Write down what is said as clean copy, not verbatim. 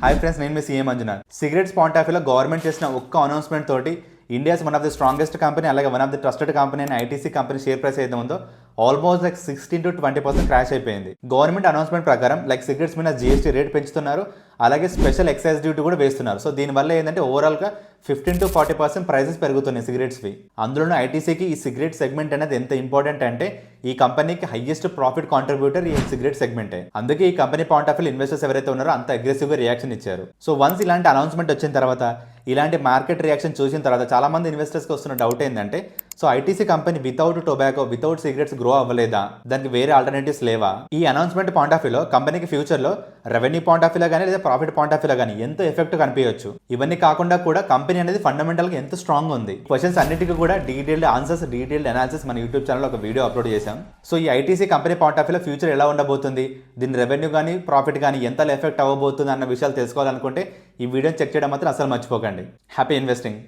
Hi friends, నేను మీ CM Manjunath. Cigarettes point of వ్యూలో గవర్నమెంట్ చేసిన ఒక్క అనౌన్స్మెంట్ తోటి India's one of the strongest company, అలాగే one of the trusted company అయిన ఐటీసీ కంపెనీ షేర్ ప్రైస్ ఏదైతే ఉందో ఆల్మోస్ట్ 16 to 20% క్రాష్ అయిపోయింది. గవర్నమెంట్ అనౌన్స్మెంట్ ప్రకారం సిగరెట్స్ మీద జీఎస్టీ రేట్ పెంచుతున్నారు, అలాగే స్పెషల్ ఎక్సైజ్ డ్యూటీ కూడా వేస్తున్నారు. సో దీనివల్ల ఏంటంటే ఓవరాల్గా 15 to 40% ప్రైసెస్ పెరుగుతున్నాయి సిగరెట్స్వి. అందులోనూ ఐటీసీకి ఈ సిగరెట్ సెగ్మెంట్ అనేది ఎంత ఇంపార్టెంట్ అంటే ఈ కంపెనీకి హైయెస్ట్ ప్రాఫిట్ కాంట్రిబ్యూటర్ ఈ సిగరెట్ సెగ్మెంటే. అందుకే ఈ company point of view investors ఎవరైతే ఉన్నారో అంత అగ్రెసివ్గా రియాక్షన్ ఇచ్చారు. సో వన్స్ ఇలాంటి అనౌన్స్మెంట్ వచ్చిన తర్వాత, ఇలాంటి మార్కెట్ రియాక్షన్ చూసిన తర్వాత చాలా మంది ఇన్వెస్టర్స్కి వస్తున్న డౌట్ ఏంటంటే, so ITC company without tobacco, without cigarettes grow అవ్వలేదా? దానికి వేరే ఆల్టర్నేటివ్స్ లేవా? ఈ అనౌన్స్మెంట్ పాయింట్ ఆఫ్ వ్యూలో కంపెనీకి ఫ్యూచర్లో రెవెన్యూ పాయింట్ ఆఫ్ వ్యూలో కానీ లేదా ప్రాఫిట్ పాయింట్ ఆఫ్ వ్యూలో కానీ ఎంత ఎఫెక్ట్ కనిపించవచ్చు. ఇవన్నీ కాకుండా కూడా కంపెనీ అనేది ఫండమెంటల్గా ఎంత స్ట్రాంగ్ ఉంది. క్వశ్చన్స్ అన్నిటికీ కూడా డీటెయిల్డ్ ఆన్సర్స్, డీటెయిల్డ్ అనాలిసిస్ మన యూట్యూబ్ ఛానల్లో ఒక వీడియో అప్లోడ్ చేశాం. సో ఈ ఐటీసీ కంపెనీ పాయింట్ ఆఫ్ వ్యూలో ఫ్యూచర్ ఎలా ఉండబోతుంది, దీని రెవెన్యూ కానీ ప్రాఫిట్ కానీ ఎంత ఎఫెక్ట్ అవ్వబోతుంది అన్న విషయాలు తెలుసుకోవాలనుకుంటే ఈ వీడియోని చెక్ చేయడం మాత్రం అసలు మర్చిపోకండి. Happy investing.